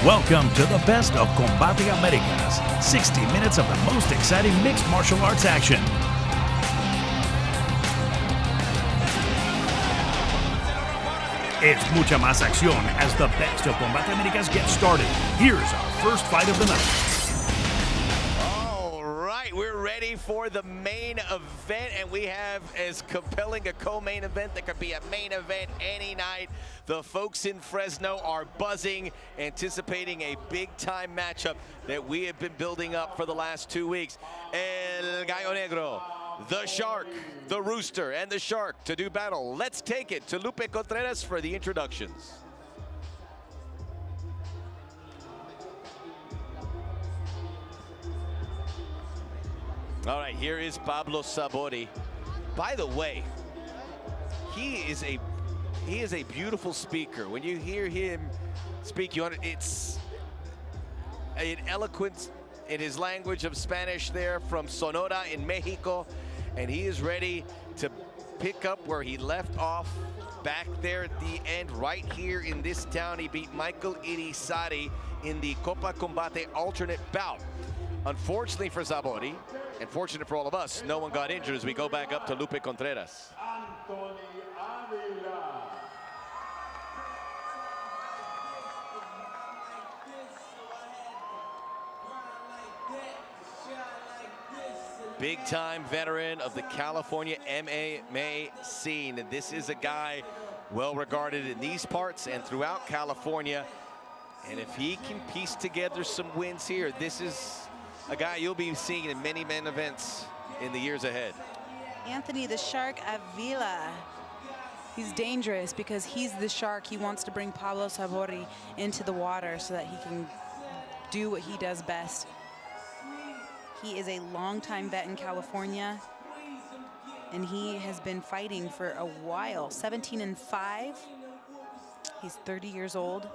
Welcome to the best of Combate Americas, 60 minutes of the most exciting mixed martial arts action. It's mucha más acción as the best of Combate Americas gets started. Here's our first fight of the night. All right, we're ready for the main event, and we have as compelling a co-main event that could be a main event any night. The folks in Fresno are buzzing, anticipating a big-time matchup that we have been building up for the last 2 weeks. El Gallo Negro, the Shark, the Rooster, and the Shark to do battle. Let's take it to Lupe Contreras for the introductions. All right, here is Pablo Sabori. By the way, he is a beautiful speaker. When you hear him speak, it's an eloquence in his language of Spanish there from Sonora in Mexico, and he is ready to pick up where he left off back there at the end, right here in this town. He beat Michael Irizarry in the Copa Combate alternate bout. Unfortunately for Sabori, and fortunate for all of us, no one got injured as we go back up to Lupe Contreras. Big-time veteran of the California MMA scene. And this is a guy well-regarded in these parts and throughout California. And if he can piece together some wins here, this is a guy you'll be seeing in many main events in the years ahead. Anthony the Shark Avila. He's dangerous because he's the shark. He wants to bring Pablo Sabori into the water so that he can do what he does best. He is a longtime vet in California, and he has been fighting for a while. 17-5. He's 30 years old.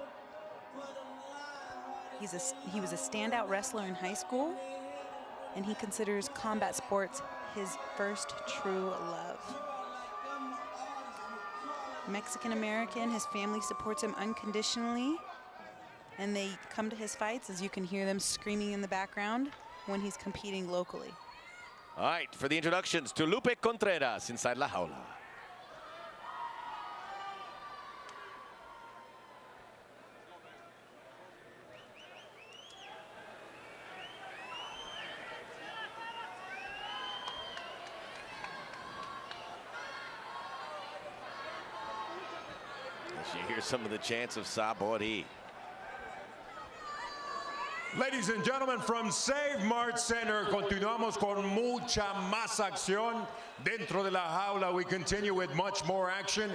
He was a standout wrestler in high school, and he considers combat sports his first true love. Mexican-American, his family supports him unconditionally, and they come to his fights, as you can hear them screaming in the background when he's competing locally. All right, for the introductions to Lupe Contreras inside La Jaula. As you hear some of the chants of Sabori. Ladies and gentlemen, from Save Mart Center, continuamos con mucha más acción dentro de la jaula. We continue with much more action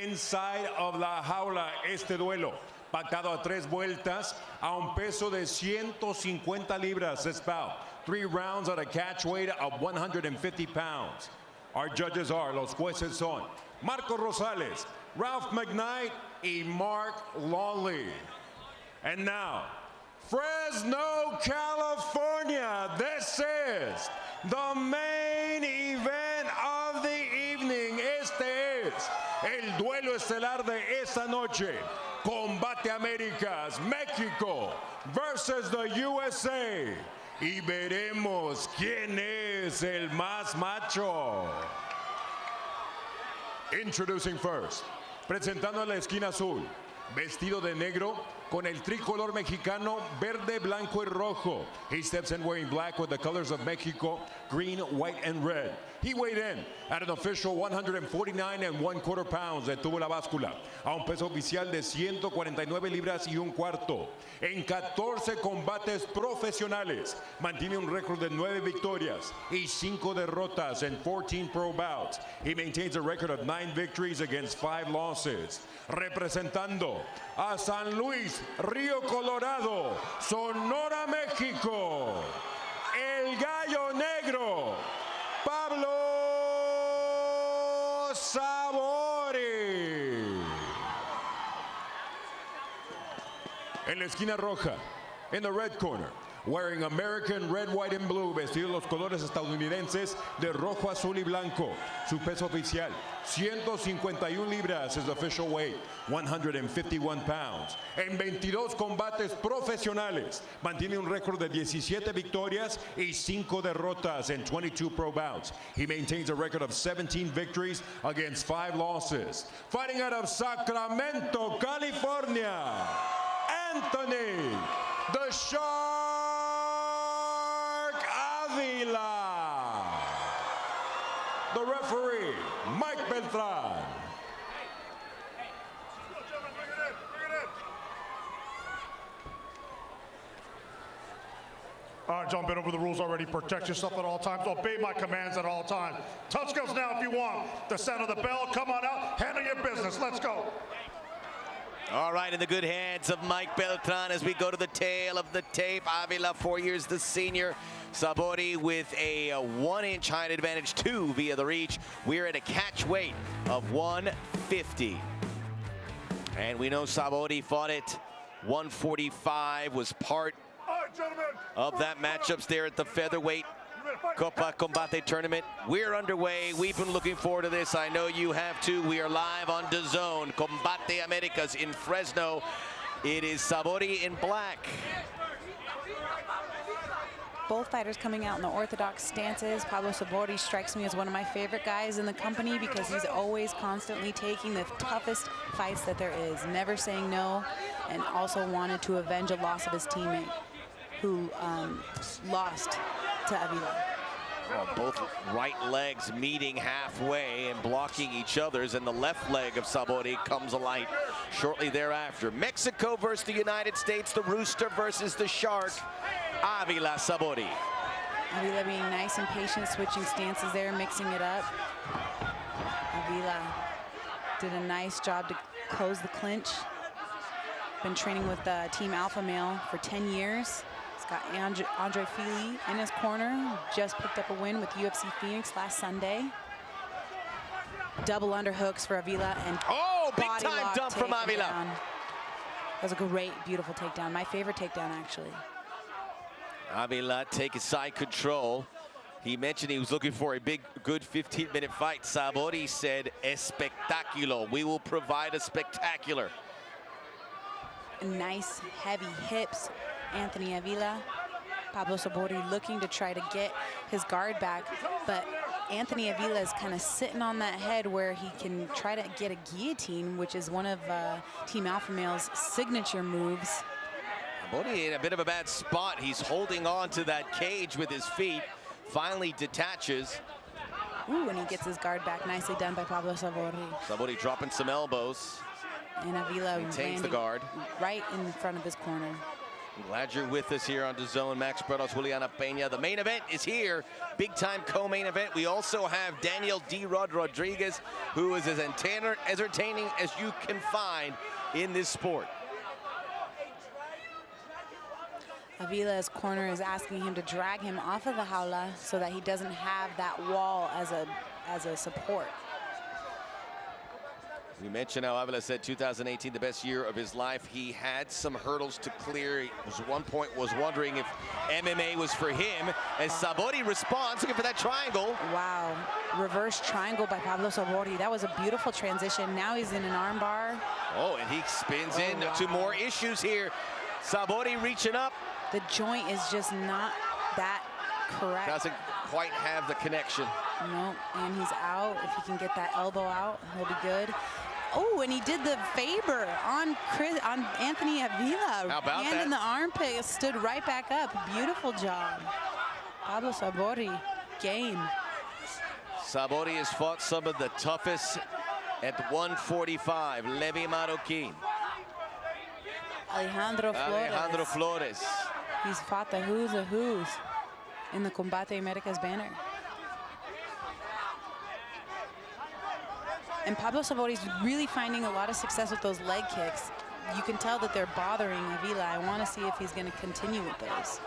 inside of la jaula. Este duelo, pactado a 3 vueltas, a un peso de 150 libras. It's about 3 rounds at a catch weight of 150 pounds. Our judges are, los jueces son Marco Rosales, Ralph McKnight, y Mark Longley. And now, Fresno, California, this is the main event of the evening. Este es el duelo estelar de esta noche. Combate Américas, México versus the USA. Y veremos quién es el más macho. Introducing first, presentando a la esquina azul, vestido de negro, con el tricolor mexicano, verde, blanco y rojo. He steps in wearing black with the colors of Mexico, green, white, and red. He weighed in at an official 149 1/4 pounds. Detuvo la báscula a un peso oficial de 149 libras y un cuarto. En 14 combates profesionales, mantiene un récord de 9 victorias y 5 derrotas en 14 pro bouts. He maintains a record of 9 victories against 5 losses. Representando a San Luis, Río Colorado, Sonora, México, el Gallo Negro, Pablo Sabori. En la esquina roja, in the red corner, wearing American red, white, and blue, vestido los colores estadounidenses de rojo, azul y blanco. Su peso oficial, 151 libras is the official weight, 151 pounds. En 22 combates profesionales, mantiene un récord de 17 victorias y 5 derrotas in 22 pro bouts. He maintains a record of 17 victories against 5 losses. Fighting out of Sacramento, California, Anthony the Shark Avila. The referee, Mike Beltran. All right, John, been over the rules already. Protect yourself at all times. Obey my commands at all times. Touch goes now if you want. The sound of the bell, come on out, handle your business. Let's go. All right, in the good hands of Mike Beltran as we go to the tail of the tape. Avila, 4 years the senior. Sabori with a 1-inch height advantage, 2 via the reach. We're at a catch weight of 150. And we know Sabori fought at 145, was part of that matchups there at the featherweight Combate tournament. We're underway. We've been looking forward to this. I know you have too. We are live on DAZN. Combate Americas in Fresno. It is Sabori in black. Both fighters coming out in the orthodox stances. Pablo Sabori strikes me as one of my favorite guys in the company because he's always constantly taking the toughest fights that there is, never saying no, and also wanted to avenge a loss of his teammate who lost to Avila. Well, both right legs meeting halfway and blocking each other's, and the left leg of Sabori comes alight shortly thereafter. Mexico versus the United States, the Rooster versus the Shark. Avila, Sabori. Avila being nice and patient, switching stances there, mixing it up. Avila did a nice job to close the clinch. Been training with Team Alpha Male for 10 years. Got Andre Fili in his corner. Just picked up a win with UFC Phoenix last Sunday. Double underhooks for Avila and big time dump from Avila. That was a great, beautiful takedown. My favorite takedown, actually. Avila taking side control. He mentioned he was looking for a big, good 15-minute fight. Sabori said, espectacular. We will provide a spectacular. Nice, heavy hips. Anthony Avila. Pablo Sabori looking to try to get his guard back, but Anthony Avila is kind of sitting on that head where he can try to get a guillotine, which is one of Team Alpha Male's signature moves. Sabori in a bit of a bad spot. He's holding on to that cage with his feet. Finally detaches. Ooh, and he gets his guard back. Nicely done by Pablo Sabori. Sabori dropping some elbows. And Avila maintains the guard right in front of his corner. I'm glad you're with us here on DAZN. Max Bretos, Juliana Peña. The main event is here. Big time co-main event. We also have Daniel D. Rodriguez, who is as entertaining as you can find in this sport. Avila's corner is asking him to drag him off of the jaula so that he doesn't have that wall as a support. We mentioned how Avila said 2018 the best year of his life. He had some hurdles to clear. He was at one point was wondering if MMA was for him. As Sabori responds, looking for that triangle. Wow, reverse triangle by Pablo Sabori. That was a beautiful transition. Now he's in an arm bar. Oh, and he spins into more issues here. Sabori reaching up. The joint is just not that correct. Doesn't quite have the connection. Nope, and he's out. If he can get that elbow out, he'll be good. Oh, and he did the Faber on Anthony Avila. How about Hand that? in the armpit, stood right back up. Beautiful job. Pablo Sabori, game. Sabori has fought some of the toughest at 145. Levi Marroquin. Alejandro Flores. He's fought the who's of who's in the Combate Americas banner. And Pablo Sabori's really finding a lot of success with those leg kicks. You can tell that they're bothering Avila. I want to see if he's going to continue with those.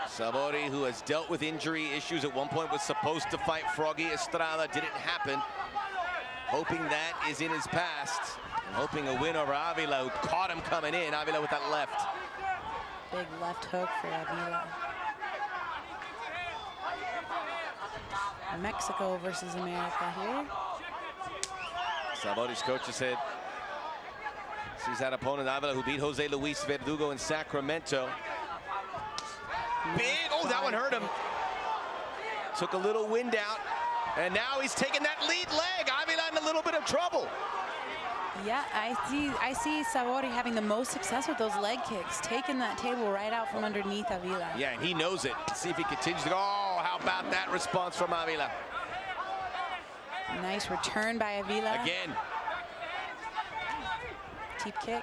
Sabori, who has dealt with injury issues at one point, was supposed to fight Froggy Estrada. Didn't happen. Hoping that is in his past. And hoping a win over Avila, who caught him coming in. Avila with that left. Big left hook for Avila. Mexico versus America here. Sabori's coach has said sees that opponent, Avila, who beat Jose Luis Verdugo in Sacramento. Big, oh, that one hurt him. Took a little wind out, and now he's taking that lead leg. Avila in a little bit of trouble. Yeah, I see Sabori having the most success with those leg kicks, taking that table right out from underneath Avila. Yeah, and he knows it. Let's see if he continues to go. Oh, how about that response from Avila? Nice return by Avila. Again. Deep kick.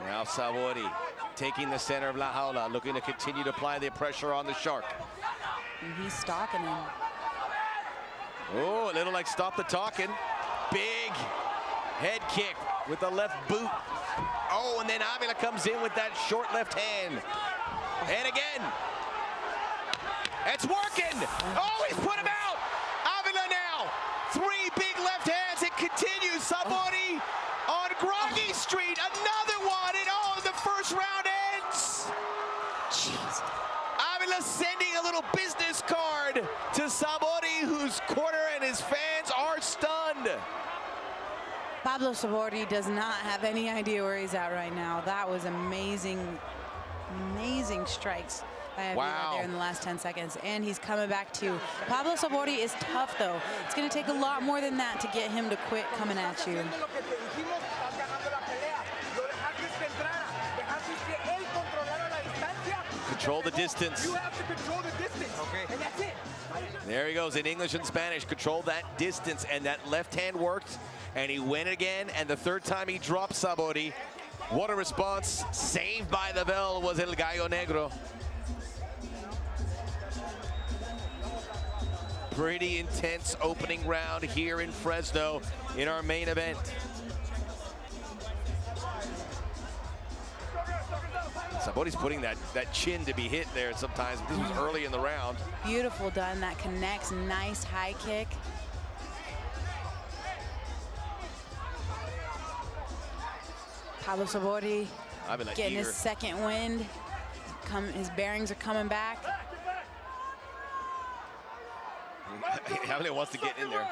Now Sabori taking the center of La Jaula, looking to continue to apply the pressure on the Shark. And he's stalking him. Oh, a little like stop the talking. Big head kick with the left boot. Oh, and then Avila comes in with that short left hand. And again. It's working. Oh, he's put him out. Avila now. 3 big left hands. It continues. Sabori on Groggy Street. Another one. And oh, the first round ends. Jeez. Avila sending a little business card to Sabori, whose corner and his fans are stunned. Pablo Sabori does not have any idea where he's at right now. That was amazing, amazing strikes by Avila there in the last 10 seconds. And he's coming back too. Pablo Sabori is tough though. It's gonna take a lot more than that to get him to quit coming at you. Control the distance. You have to control the distance. Okay. And that's it. There he goes in English and Spanish. Control that distance, and that left hand worked, and he went again, and the third time he dropped Sabori. What a response. Saved by the bell was El Gallo Negro. Pretty intense opening round here in Fresno in our main event. Sabori's putting that chin to be hit there sometimes, but this was early in the round. Beautiful done, that connects, nice high kick. Pablo Sabori getting his second wind. His bearings are coming back. Jaula wants to get in there.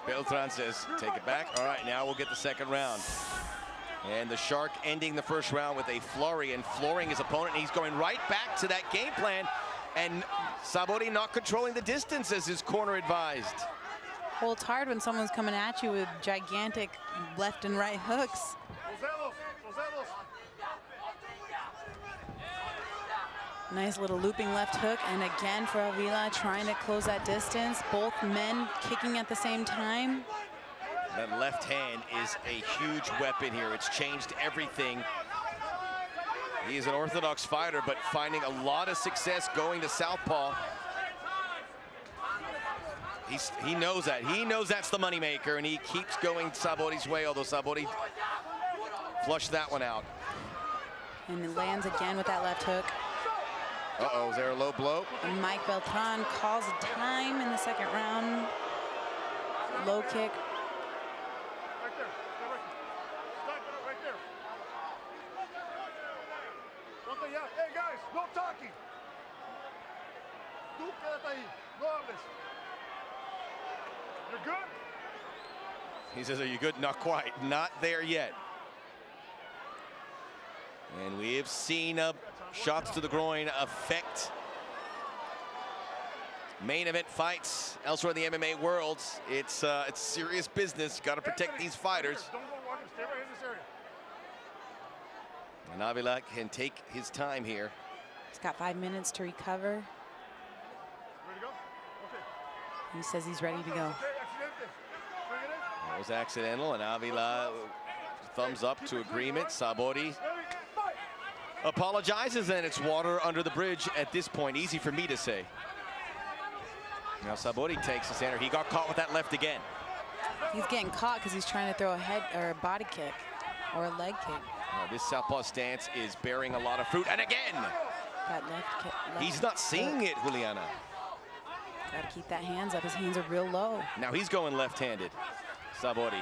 Beltran says, take it back. All right, now we'll get the second round. And the Shark ending the first round with a flurry and flooring his opponent. And he's going right back to that game plan. And Sabori not controlling the distance as his corner advised. Well, it's hard when someone's coming at you with gigantic left and right hooks. Nice little looping left hook, and again for Avila trying to close that distance. Both men kicking at the same time. That left hand is a huge weapon here. It's changed everything. He is an orthodox fighter, but finding a lot of success going to southpaw. He knows that. He knows that's the moneymaker, and he keeps going Sabori's way, although Sabori flushed that one out. And it lands again with that left hook. Uh-oh, is there a low blow? And Mike Beltran calls a time in the second round. Low kick. Right there. Right there. Hey guys, no talking. Tú quédate ahí. No hables. You're good? He says, are you good? Not quite. Not there yet. And we have seen shots to the groin affect main event fights elsewhere in the MMA world. It's serious business. Got to protect these fighters. Don't go walking. Stay right in this area. And Avila can take his time here. He's got 5 minutes to recover. Ready to go? Okay. He says he's ready to go. That was accidental, and Avila thumbs up to agreement. Sabori apologizes, and it's water under the bridge at this point. Easy for me to say. Now Sabori takes the center. He got caught with that left again. He's getting caught because he's trying to throw a head or a body kick or a leg kick. This southpaw stance is bearing a lot of fruit. And again, That left kick. he's not seeing it, Juliana. Got to keep that hands up. His hands are real low. Now he's going left-handed, Sabori.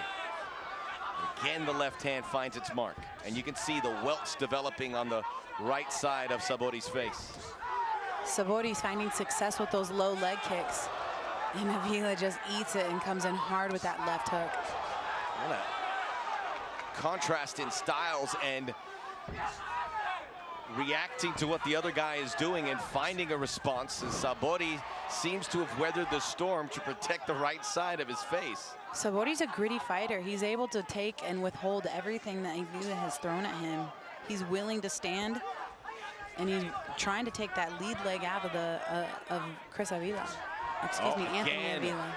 Again, the left hand finds its mark. And you can see the welts developing on the right side of Sabori's face. Sabori's finding success with those low leg kicks. And Avila just eats it and comes in hard with that left hook. What a contrast in styles and reacting to what the other guy is doing and finding a response. And Sabori seems to have weathered the storm to protect the right side of his face. Sabori's a gritty fighter. He's able to take and withhold everything that Avila has thrown at him. He's willing to stand, and he's trying to take that lead leg out of the of Chris Avila. Excuse me, Anthony Avila.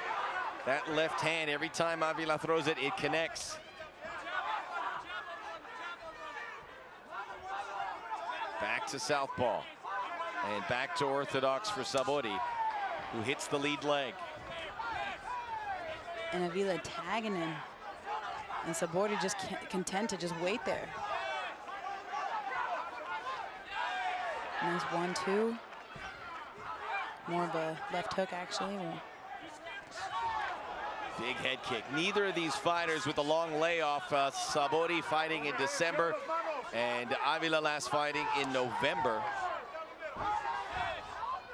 That left hand, every time Avila throws it, it connects. Back to southpaw, and back to orthodox for Sabori, who hits the lead leg. And Avila tagging him, and Sabori just content to just wait there. Nice 1-2. More of a left hook, actually. Big head kick. Neither of these fighters with a long layoff. Sabori fighting in December, and Avila last fighting in November.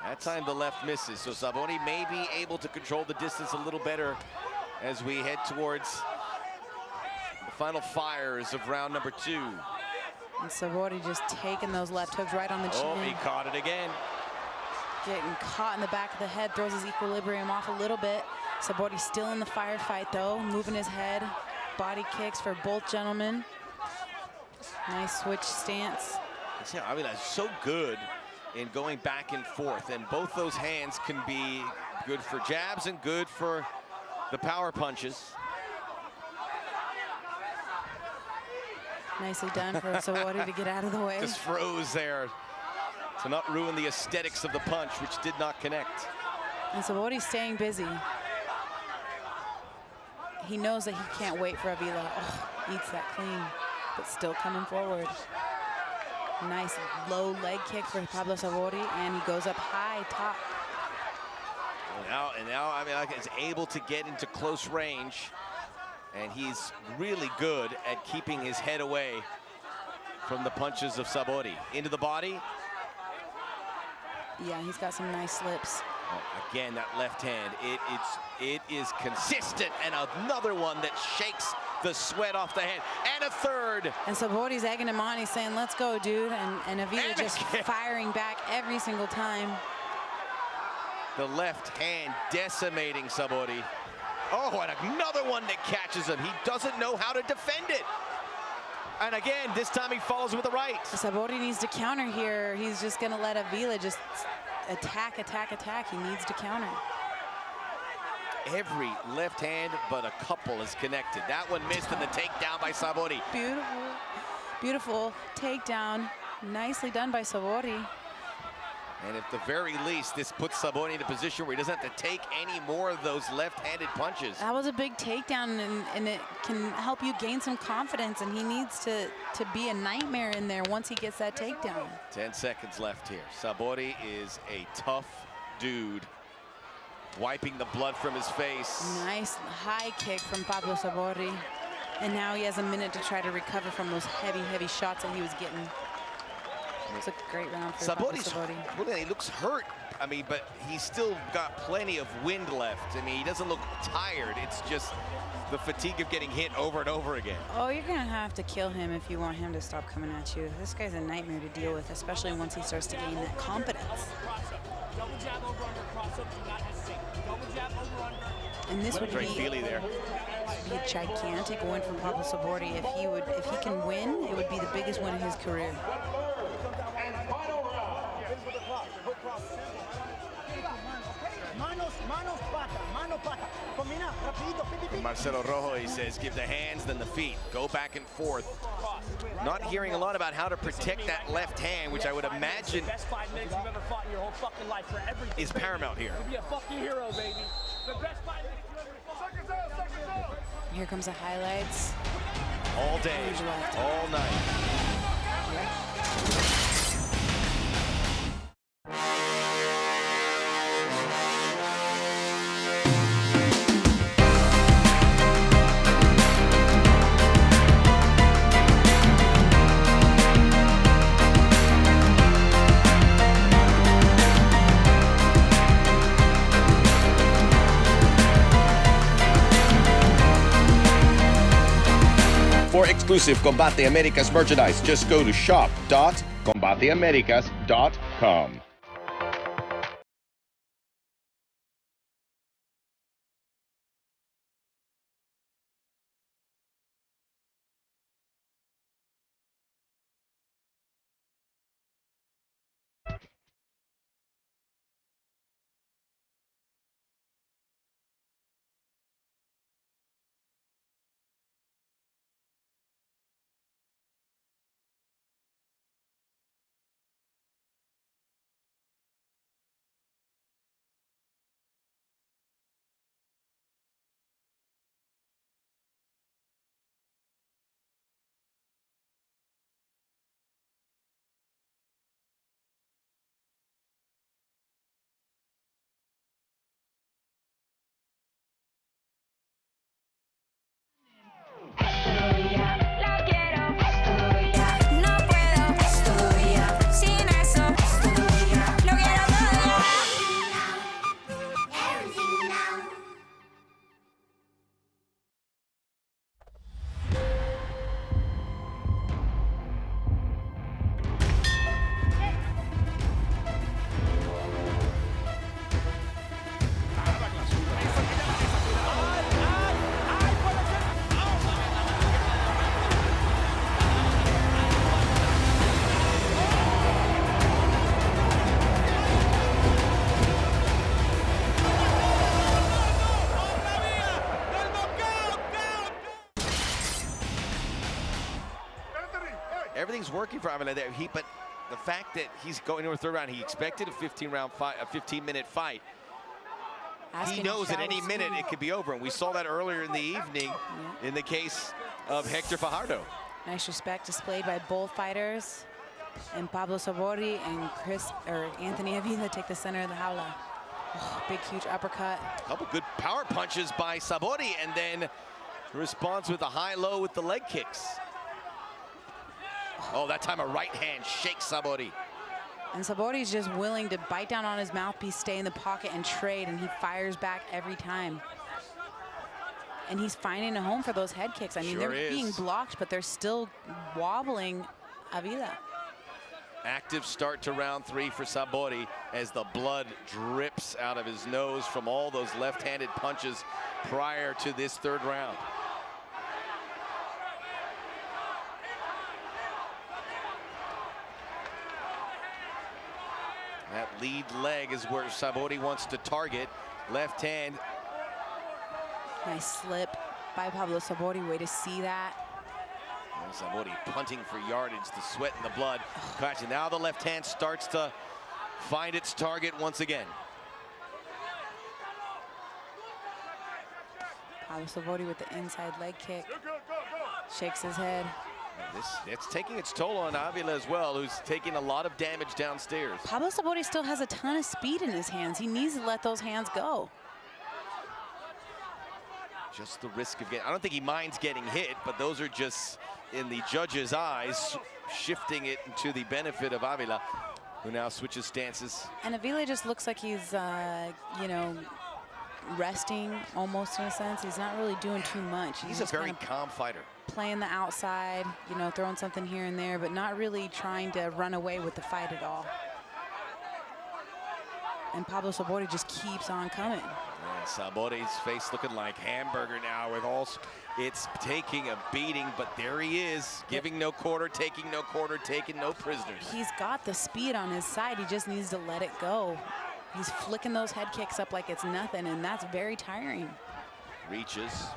That time the left misses, so Sabori may be able to control the distance a little better as we head towards the final fires of round number 2. And Sabori just taking those left hooks right on the chin. Oh, he caught it again. Getting caught in the back of the head, throws his equilibrium off a little bit. Sabori still in the firefight though, moving his head. Body kicks for both gentlemen. Nice switch stance. Avila is so good in going back and forth, and both those hands can be good for jabs and good for the power punches. Nicely done for Sabori to get out of the way. Just froze there to not ruin the aesthetics of the punch, which did not connect. And Sabori's staying busy. He knows that he can't wait for Avila. Oh, eats that clean, but still coming forward. Nice low leg kick for Pablo Sabori, and he goes up high top. And now Avila is able to get into close range, and he's really good at keeping his head away from the punches of Sabori. Into the body. Yeah, he's got some nice slips. Again, that left hand, it is consistent, and another one that shakes the sweat off the hand, and a third. And Sabori's egging him on. He's saying, let's go, dude. And Avila just firing back every single time. The left hand decimating Sabori. Oh, and another one that catches him. He doesn't know how to defend it. And again, this time he follows with the right. Sabori needs to counter here. He's just gonna let Avila just attack, attack, attack. He needs to counter. Every left hand but a couple is connected. That one missed in the takedown by Sabori. Beautiful, beautiful takedown. Nicely done by Sabori. And at the very least, this puts Sabori in a position where he doesn't have to take any more of those left-handed punches. That was a big takedown, and it can help you gain some confidence, and he needs to be a nightmare in there once he gets that takedown. 10 seconds left here. Sabori is a tough dude, wiping the blood from his face. Nice high kick from Pablo Sabori. And now he has a minute to try to recover from those heavy, heavy shots that he was getting. It's a great round for Sabori. Well, he looks hurt. I mean, but he's still got plenty of wind left. I mean, he doesn't look tired. It's just the fatigue of getting hit over and over again. Oh, you're gonna have to kill him if you want him to stop coming at you. This guy's a nightmare to deal with, especially once he starts to gain that confidence. And this would be there. A gigantic win from Pablo Sabori. If he can win, it would be the biggest win in his career. Marcelo Rojo, he says, give the hands, then the feet. Go back and forth. Not hearing a lot about how to protect that left hand, which I would imagine is paramount here. Here comes the highlights. All day, all night. exclusive Combate Americas merchandise. Just go to shop.combateamericas.com. Everything's working for Avila there. But the fact that he's going to a third round, he expected a 15-minute fight. He knows at any minute it could be over, and we saw that earlier in the evening in the case of Hector Fajardo. Nice respect displayed by both fighters, and Pablo Sabori and Anthony Avila take the center of the Jaula. Oh, big, huge uppercut. A couple good power punches by Sabori, and then responds with a high-low with the leg kicks. Oh, that time a right hand shakes Sabori. And Sabori's just willing to bite down on his mouthpiece, stay in the pocket, and trade, and he fires back every time. And he's finding a home for those head kicks. I mean, they're being blocked, but they're still wobbling Avila. Active start to round 3 for Sabori as the blood drips out of his nose from all those left-handed punches prior to this third round. That lead leg is where Sabori wants to target. Left hand. Nice slip by Pablo Sabori. Way to see that. Sabori punting for yardage, the sweat and the blood. And now the left hand starts to find its target once again. Pablo Sabori with the inside leg kick. Shakes his head. It's taking its toll on Avila as well, who's taking a lot of damage downstairs. Pablo Sabori still has a ton of speed in his hands. He needs to let those hands go. Just the risk of getting, I don't think he minds getting hit, but those are just, in the judge's eyes, shifting it to the benefit of Avila, who now switches stances. And Avila just looks like he's, you know, resting almost in a sense. He's not really doing too much. He's a very calm fighter. Playing the outside, you know, throwing something here and there, but not really trying to run away with the fight at all. And Pablo Sabori just keeps on coming. And Sabori's face looking like hamburger now with all, it's taking a beating, but there he is, giving no quarter, taking no prisoners. He's got the speed on his side. He just needs to let it go. He's flicking those head kicks up like it's nothing, and that's very tiring. Reaches.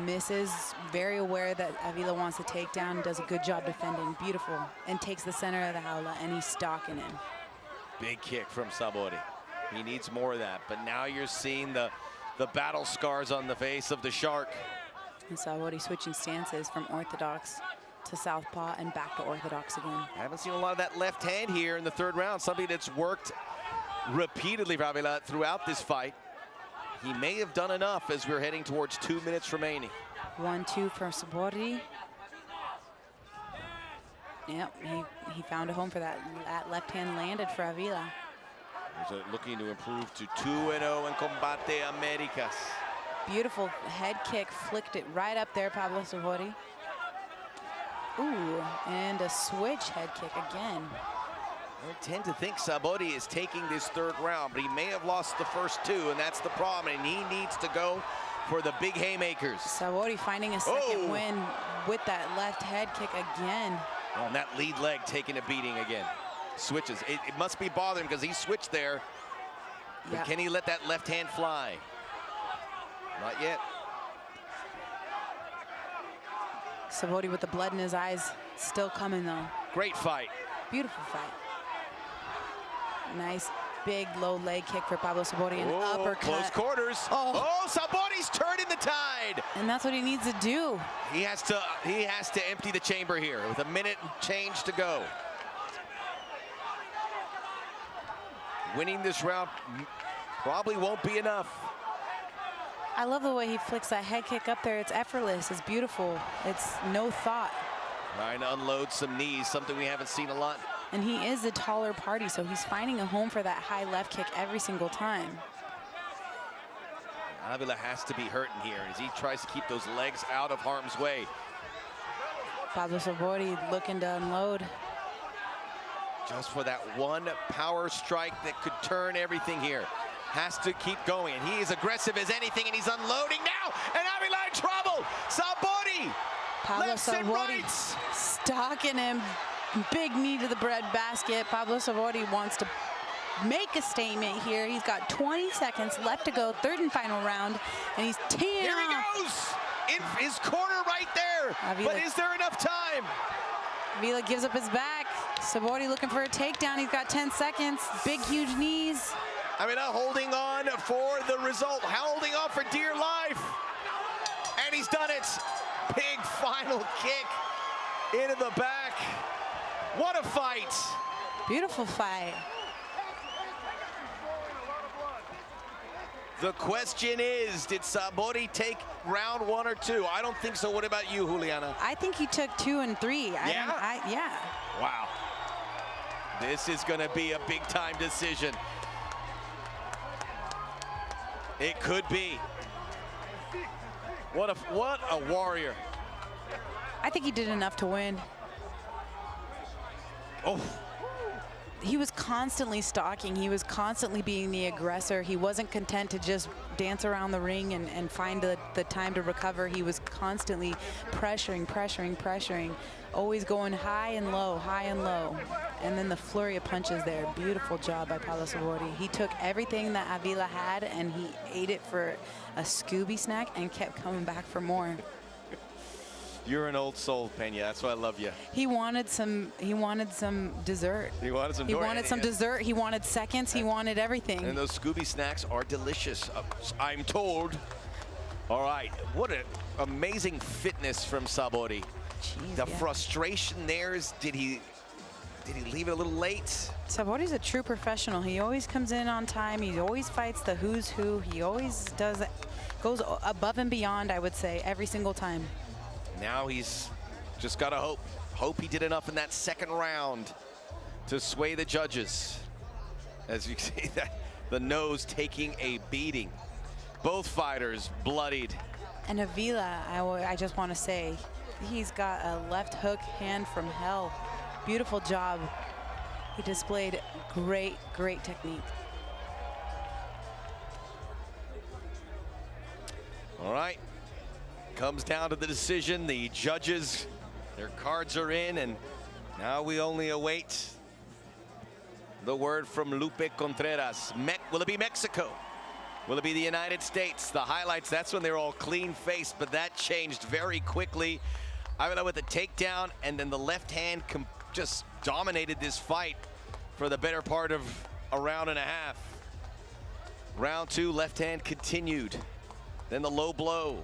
Misses, very aware that Avila wants to take down, does a good job defending, beautiful, and takes the center of the Jaula, and he's stalking him. Big kick from Sabori. He needs more of that, but now you're seeing the battle scars on the face of the Shark. And Sabori switching stances from orthodox to southpaw and back to orthodox again. I haven't seen a lot of that left hand here in the third round, something that's worked repeatedly for Avila throughout this fight. He may have done enough as we're heading towards 2 minutes remaining. 1-2 for Sabori. Yep, he found a home for that. That left hand landed for Avila. Looking to improve to 2-0 in Combate Americas. Beautiful head kick, flicked it right up there, Pablo Sabori. Ooh, and a switch head kick again. I tend to think Sabori is taking this third round, but he may have lost the first two, and that's the problem, and he needs to go for the big haymakers. Sabori finding a second win with that left head kick again. Oh, and that lead leg taking a beating again. Switches. It must be bothering because he switched there. But can he let that left hand fly? Not yet. Sabori with the blood in his eyes, still coming though. Great fight. Beautiful fight. Nice big low leg kick for Pablo Sabori, and uppercut. Close quarters. Oh, Sabori's turning the tide. And that's what he needs to do. He has to empty the chamber here with a minute and change to go. Winning this round probably won't be enough. I love the way he flicks that head kick up there. It's effortless, it's beautiful. It's no thought. Trying to unload some knees, something we haven't seen a lot. And he is the taller party, so he's finding a home for that high left kick every single time. Avila has to be hurting here as he tries to keep those legs out of harm's way. Pablo Sabori looking to unload. Just for that one power strike that could turn everything here. Has to keep going, and he is aggressive as anything, and he's unloading now, and Avila in trouble. Sabori, lefts and rights. Stalking him. Big knee to the bread basket. Pablo Sabori wants to make a statement here. He's got 20 seconds left to go, third and final round, and he's teeing Here off. he goes! In his corner right there, Avila, but is there enough time? Avila gives up his back. Sabori looking for a takedown. He's got 10 seconds. Big, huge knees. Avila holding on for the result, holding on for dear life. And he's done it. Big final kick into the back. What a fight. Beautiful fight. The question is, did Sabori take round 1 or 2? I don't think so. What about you, Juliana? I think he took 2 and 3. Yeah? Wow. This is going to be a big-time decision. It could be. What a warrior. I think he did enough to win. Oh. He was constantly stalking. He was constantly being the aggressor. He wasn't content to just dance around the ring and find the time to recover. He was constantly pressuring, always going high and low. And then the flurry of punches there. Beautiful job by Pablo Sabori. He took everything that Avila had and he ate it for a Scooby snack and kept coming back for more. You're an old soul, Pena. That's why I love you. He wanted some dessert. He wanted some dessert. He wanted seconds. He wanted everything. And those Scooby snacks are delicious, I'm told. All right, what an amazing fitness from Sabori. Jeez, the frustration there is, did he leave it a little late? Sabori's a true professional. He always comes in on time. He always fights the who's who. He always goes above and beyond, I would say, every single time. Now he's just got to hope he did enough in that second round to sway the judges. As you see, that the nose taking a beating. Both fighters bloodied. And Avila, I just want to say, he's got a left hook hand from hell. Beautiful job. He displayed great technique. All right. Comes down to the decision. The judges, their cards are in, and now we only await the word from Lupe Contreras. Will it be Mexico? Will it be the United States? The highlights, that's when they're all clean-faced, but that changed very quickly. Avila with a takedown, and then the left hand just dominated this fight for the better part of a round and a half. Round 2, left hand continued. Then the low blow.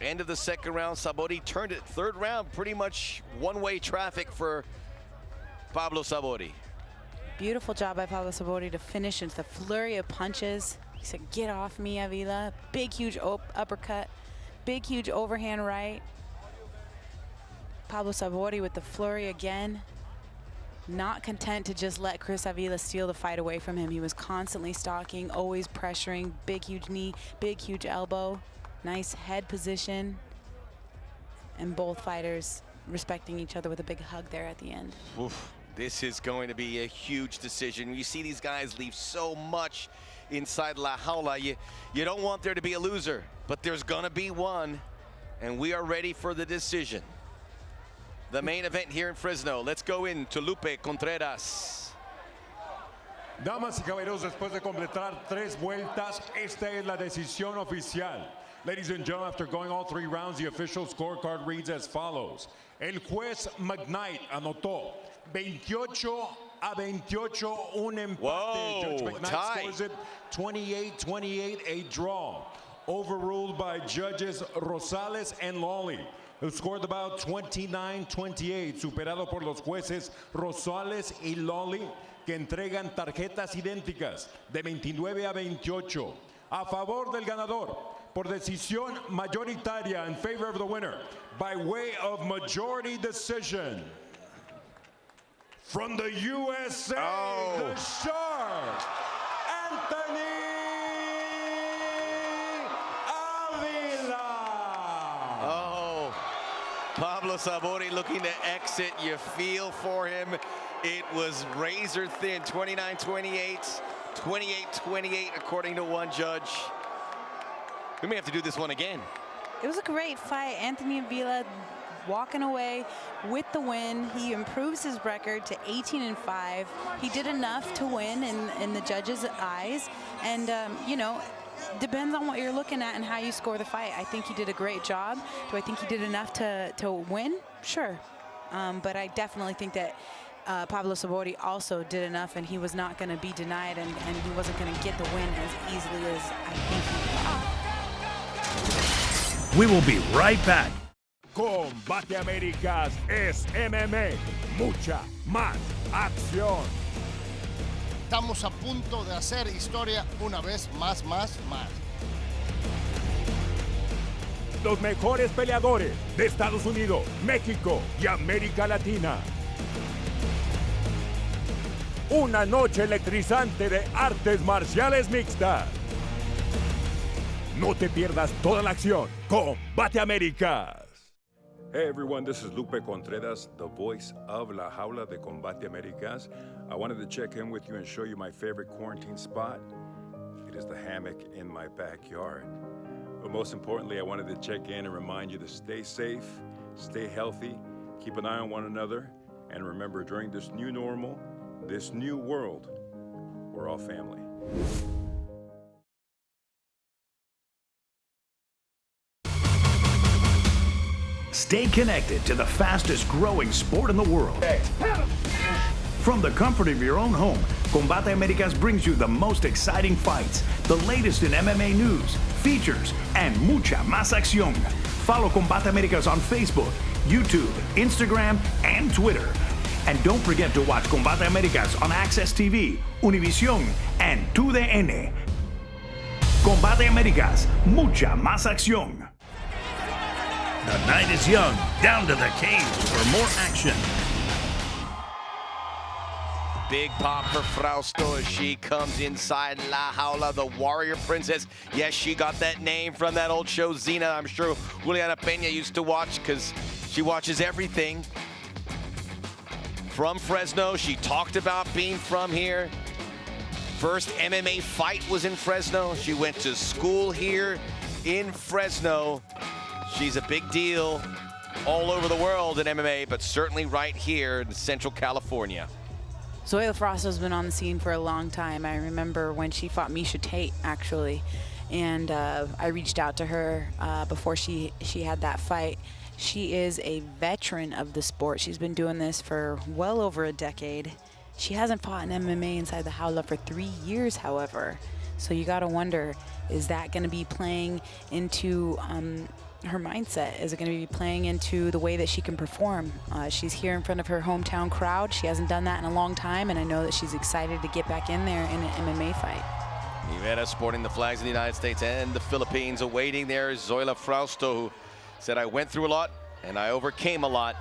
End of the second round, Sabori turned it. Third round, pretty much one-way traffic for Pablo Sabori. Beautiful job by Pablo Sabori to finish into the flurry of punches. He said, "Get off me, Avila." Big, huge uppercut. Big, huge overhand right. Pablo Sabori with the flurry again. Not content to just let Chris Avila steal the fight away from him. He was constantly stalking, always pressuring. Big, huge knee, big, huge elbow. Nice head position. And both fighters respecting each other with a big hug there at the end. Oof. This is going to be a huge decision. You see these guys leave so much inside La Jaula. You don't want there to be a loser, but there's gonna be one, and we are ready for the decision. The main event here in Fresno. Let's go into Lupe Contreras. Damas y caballeros, después de completar 3 vueltas, esta es la decisión oficial. Ladies and gentlemen, after going all 3 rounds, the official scorecard reads as follows. El juez McKnight anotó 28-28, un empate. Whoa, Judge McKnight tie. scores it 28-28, a draw. Overruled by judges Rosales and Lawley, who scored about 29-28, superado por los jueces Rosales y Lawley, que entregan tarjetas idénticas de 29-28 a favor del ganador por decisión mayoritaria in favor of the winner by way of majority decision. From the USA, the Shark, Anthony Avila. Oh, Pablo Sabori looking to exit. You feel for him. It was razor thin, 29-28, 28-28 according to one judge. We may have to do this one again. It was a great fight. Anthony Avila walking away with the win. He improves his record to 18-5. He did enough to win in the judges' eyes. And, you know, depends on what you're looking at and how you score the fight. I think he did a great job. Do I think he did enough to win? Sure. But I definitely think that Pablo Sabori also did enough, and he was not going to be denied, and he wasn't going to get the win as easily as I think he thought. We will be right back. Combate Américas es MMA, mucha más acción. Estamos a punto de hacer historia una vez más. Los mejores peleadores de Estados Unidos, México y América Latina. Una noche electrizante de artes marciales mixtas. No te pierdas toda la acción. Combate Américas. Hey everyone, this is Lupe Contreras, the voice of La Jaula de Combate Américas. I wanted to check in with you and show you my favorite quarantine spot. It is the hammock in my backyard. But most importantly, I wanted to check in and remind you to stay safe, stay healthy, keep an eye on one another, and remember, during this new normal, this new world, we're all family. Stay connected to the fastest growing sport in the world. From the comfort of your own home, Combate Américas brings you the most exciting fights, the latest in MMA news, features, and mucha más acción. Follow Combate Américas on Facebook, YouTube, Instagram, and Twitter. And don't forget to watch Combate Américas on Access TV, Univision, and TUDN. Combate Américas, mucha más acción. The night is young, down to the cage for more action. Big pop for Frausto as she comes inside La Jaula, the warrior princess. Yes, she got that name from that old show, Xena. I'm sure Juliana Peña used to watch because she watches everything. From Fresno, she talked about being from here. First MMA fight was in Fresno. She went to school here in Fresno. She's a big deal all over the world in MMA, but certainly right here in Central California. Zoila Frausto's been on the scene for a long time. I remember when she fought Miesha Tate, actually, and I reached out to her before she had that fight. She is a veteran of the sport. She's been doing this for well over a decade. She hasn't fought in MMA inside the Jaula for 3 years, however. So you gotta wonder, is that gonna be playing into her mindset? Is it going to be playing into the way that she can perform? She's here in front of her hometown crowd. She hasn't done that in a long time, and I know that she's excited to get back in there in an MMA fight. Rivera sporting the flags of the United States and the Philippines. Awaiting there is Zoila Frausto, who said, I went through a lot and I overcame a lot.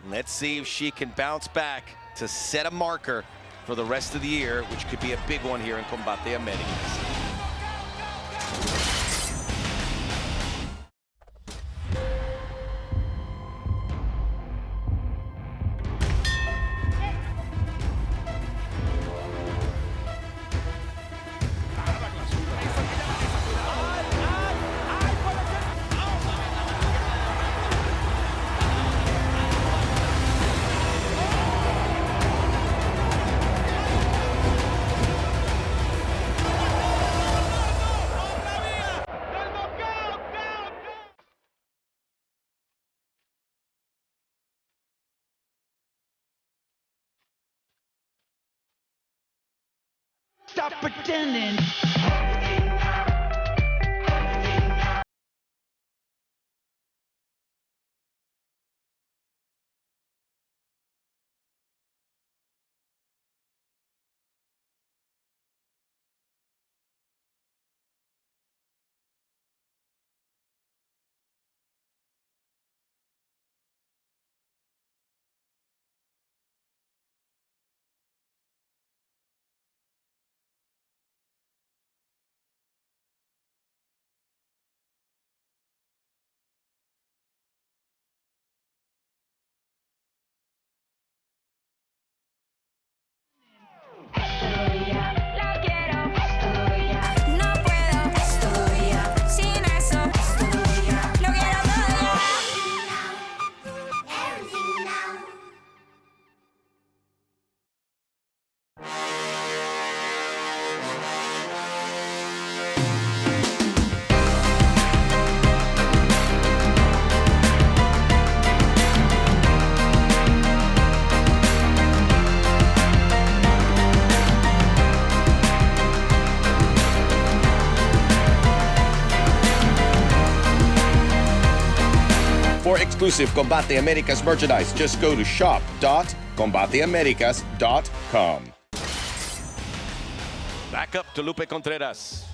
Let's see if she can bounce back to set a marker for the rest of the year, which could be a big one here in Combate Américas. Stop pretending. For exclusive Combate Americas merchandise, just go to shop.combateamericas.com. Back up to Lupe Contreras.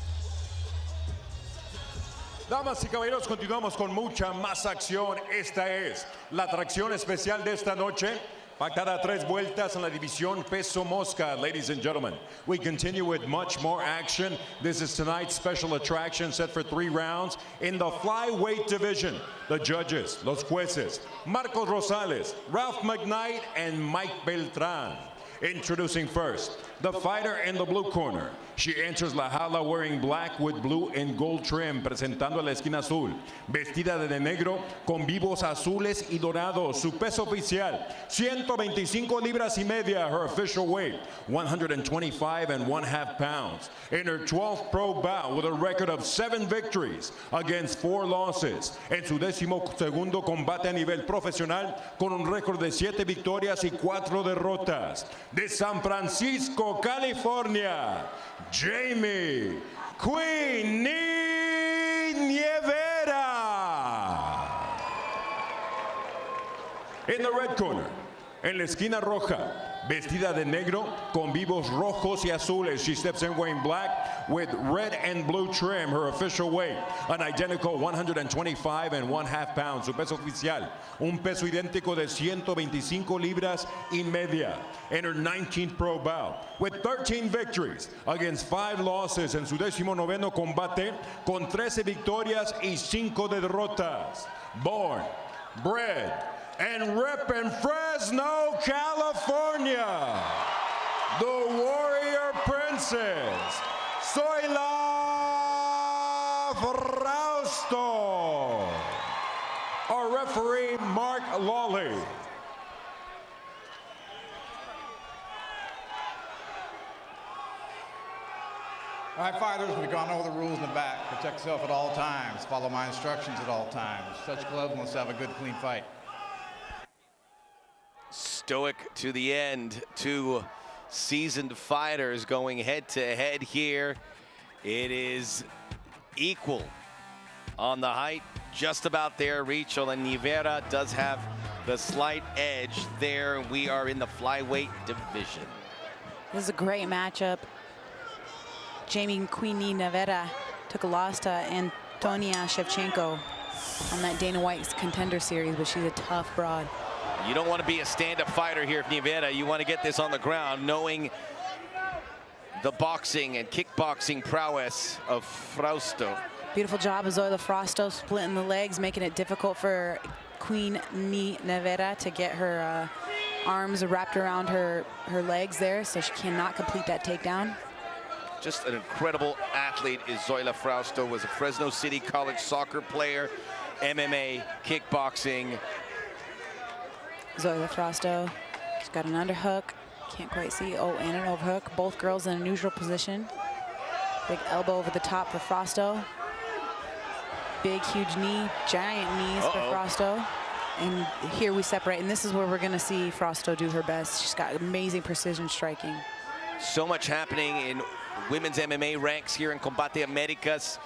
Damas y caballeros, continuamos con mucha más acción. Esta es la atracción especial de esta noche, pactada a 3 vueltas en la división peso mosca. Ladies and gentlemen, we continue with much more action. This is tonight's special attraction set for 3 rounds in the flyweight division. The judges, los jueces, Marcos Rosales, Ralph McKnight, and Mike Beltran. Introducing first, the fighter in the blue corner. She enters la jaula wearing black with blue and gold trim, presentando a la esquina azul. Vestida de negro con vivos azules y dorados. Su peso oficial, 125 libras y media. Her official weight, 125.5 pounds. In her 12th pro bout with a record of 7 victories against 4 losses. En su 12º combate a nivel profesional con un récord de 7 victorias y 4 derrotas. De San Francisco, California, Jamie Queen Nievera. In the red corner, en la esquina roja, vestida de negro con vivos rojos y azules. She steps in wearing black with red and blue trim. Her official weight, an identical 125.5 pounds. Su peso oficial, un peso idéntico de 125 libras y media. In her 19th pro bout, with 13 victories against 5 losses en su 19º combate, con 13 victorias y 5 derrotas. Born, bred, and rep in Fresno, California, the Warrior Princess, Zoila Frausto. Our referee, Mark Lawley. All right, fighters, we've gone over the rules in the back. Protect yourself at all times. Follow my instructions at all times. Touch gloves and let's have a good, clean fight. Stoic to the end. 2 seasoned fighters going head-to-head here. It is equal on the height, just about there. Reach. Nievera does have the slight edge there. We are in the flyweight division. This is a great matchup. Jamie Queenie Nievera took a loss to Antonia Shevchenko on that Dana White's Contender Series, but she's a tough broad. You don't want to be a stand-up fighter here, Nievera. You want to get this on the ground, knowing the boxing and kickboxing prowess of Frausto. Beautiful job of Zoila Frausto splitting the legs, making it difficult for Queen Nievera to get her arms wrapped around her legs there, so she cannot complete that takedown. Just an incredible athlete is Zoila Frausto. Was a Fresno City college soccer player, MMA, kickboxing. Zoila Frausto, she's got an underhook. Can't quite see. Oh, and an overhook. Both girls in a neutral position. Big elbow over the top for Frausto. Big, huge knee. Giant knees for Frausto. And here we separate. And this is where we're going to see Frausto do her best. She's got amazing precision striking. So much happening in women's MMA ranks here in Combate Americas.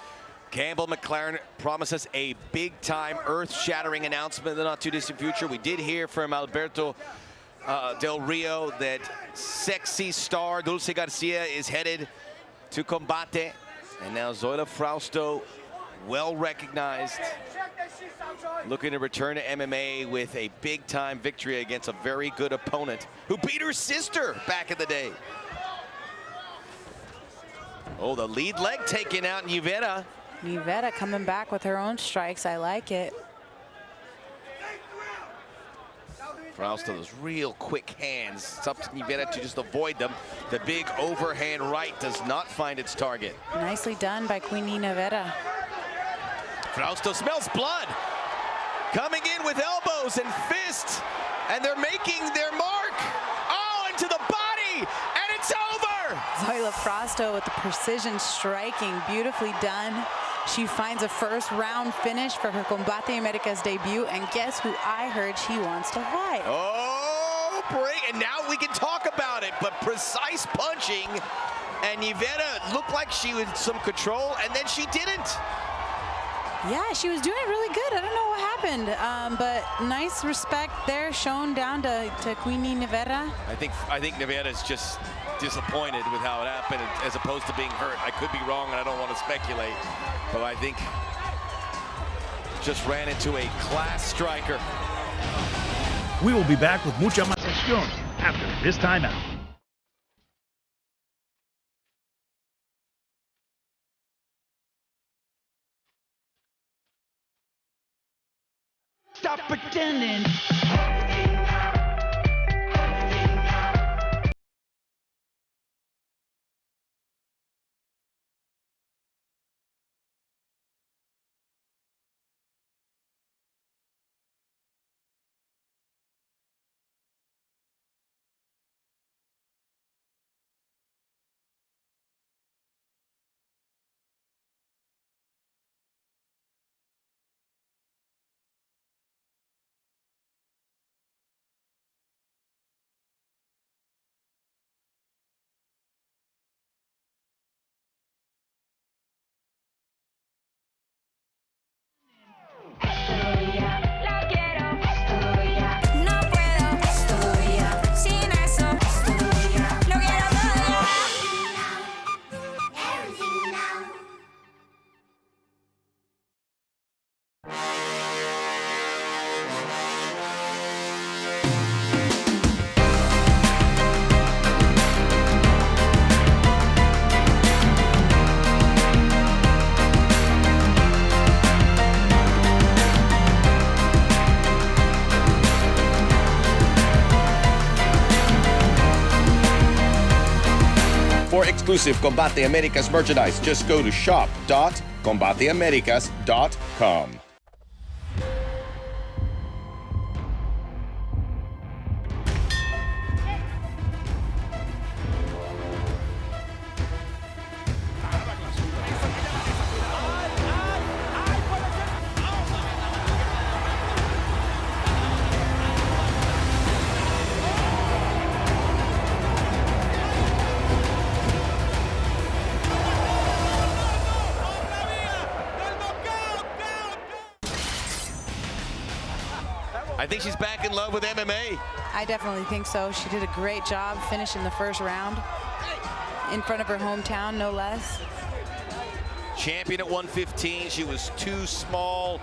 Campbell McLaren promises a big-time, earth-shattering announcement in the not-too-distant future. We did hear from Alberto Del Rio that sexy star Dulce Garcia is headed to Combate. And now Zoila Frausto, well-recognized, looking to return to MMA with a big-time victory against a very good opponent who beat her sister back in the day. Oh, the lead leg taken out, Nivera. Nivera coming back with her own strikes. I like it. Frausto, those real quick hands. It's up to Nivera to just avoid them. The big overhand right does not find its target. Nicely done by Queenie Nivera. Frausto smells blood. Coming in with elbows and fists. And they're making their mark. Oh, into the body. And it's over. Zoila Frausto with the precision striking. Beautifully done. She finds a first round finish for her Combate Americas debut, and guess who I heard she wants to fight? Oh, break, and now we can talk about it, but precise punching, and Nivera looked like she was some control, and then she didn't. Yeah, she was doing really good. I don't know what happened, but nice respect there shown down to Queenie Nivera. I think Nivera's just disappointed with how it happened as opposed to being hurt. I could be wrong, and I don't want to speculate. But I think just ran into a class striker. We will be back with mucha más acción after this timeout. Stop pretending. For exclusive Combate Americas merchandise, just go to shop.combateamericas.com. I think she's back in love with MMA. I definitely think so. She did a great job finishing the first round in front of her hometown, no less. Champion at 115. She was too small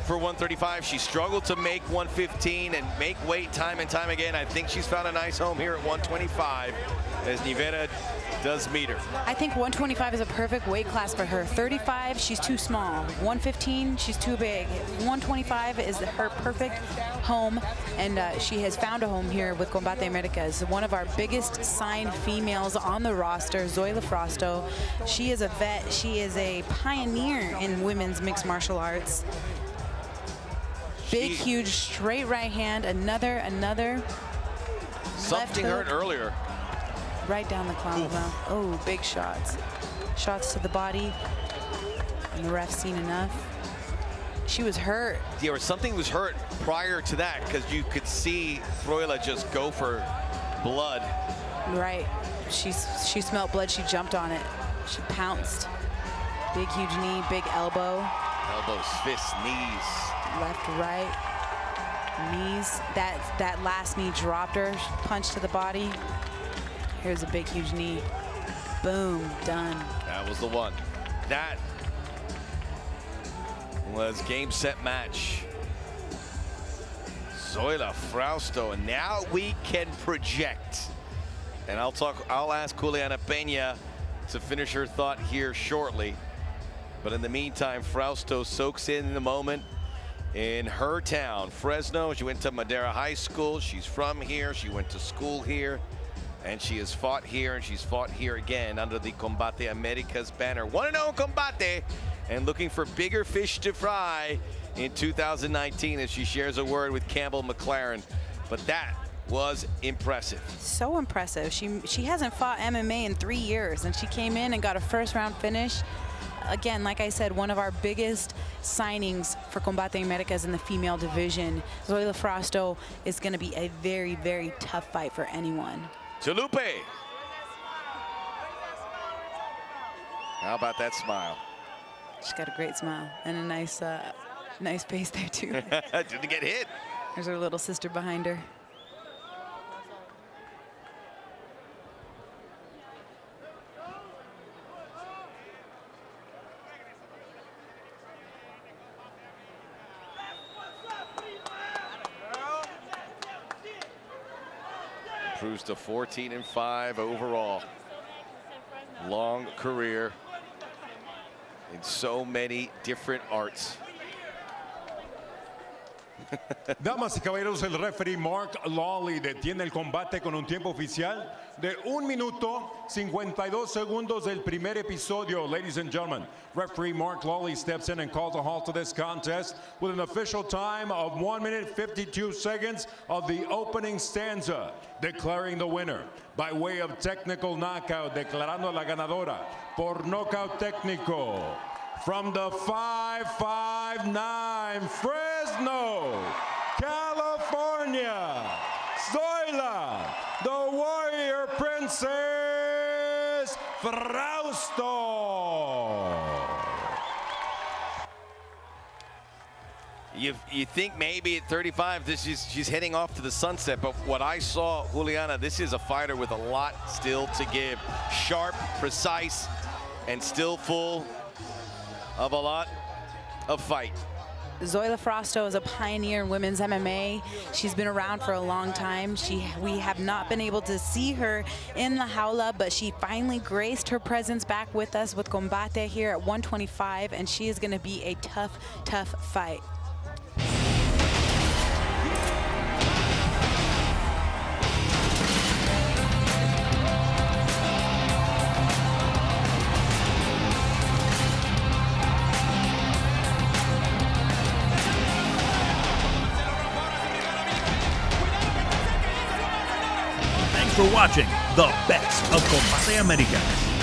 for 135. She struggled to make 115 and make weight time and time again. I think she's found a nice home here at 125 as Nivera does meet her. I think 125 is a perfect weight class for her. 35, she's too small. 115, she's too big. 125 is her perfect home, and she has found a home here with Combate Americas. One of our biggest signed females on the roster, Zoila Frausto. She is a vet. She is a pioneer in women's mixed martial arts. Big, huge, straight right hand. Another. Something hurt earlier. Right down the clown mouth. Oh, big shots. Shots to the body. And the ref's seen enough. She was hurt. Yeah, or something was hurt prior to that because you could see Zoila just go for blood. Right. she smelled blood. She jumped on it. She pounced. Big, huge knee, big elbow. Elbows, fists, knees. Left, right, knees. That last knee dropped her. Punch to the body. Here's a big, huge knee. Boom, done. That was the one. That was game, set, match. Zoila Frausto, and now we can project. And I'll ask Juliana Peña to finish her thought here shortly. But in the meantime, Frausto soaks in the moment in her town, Fresno. She went to Madera High School. She's from here. She went to school here. And she has fought here, and she's fought here again under the Combate Americas banner. 1-0 Combate, and looking for bigger fish to fry in 2019 as she shares a word with Campbell McLaren. But that was impressive. So impressive. She hasn't fought MMA in 3 years, and she came in and got a first-round finish. Again, like I said, one of our biggest signings for Combate Americas in the female division. Zoila Frausto is going to be a very, very tough fight for anyone. Chalupe. How about that smile? She's got a great smile and a nice face there too. Didn't get hit. There's her little sister behind her. Improves to 14-5 overall. Long career in so many different arts. Damas y caballeros, el referee Mark Lawley detiene el combate con un tiempo oficial de 1 minuto 52 segundos del primer episodio. Ladies and gentlemen, referee Mark Lawley steps in and calls a halt to this contest with an official time of 1 minute 52 seconds of the opening stanza, declaring the winner by way of technical knockout, declarando la ganadora por nocaut técnico. From the 559 Fresno, California, Zoila, the Warrior Princess Frausto. You think maybe at 35 she's heading off to the sunset, but what I saw, Juliana, this is a fighter with a lot still to give. Sharp, precise, and still full of a lot of fight. Zoila Frausto is a pioneer in women's MMA. She's been around for a long time. We have not been able to see her in the Jaula, but she finally graced her presence back with us with Combate here at 125, and she is going to be a tough, tough fight. For watching the best of Combate Americas.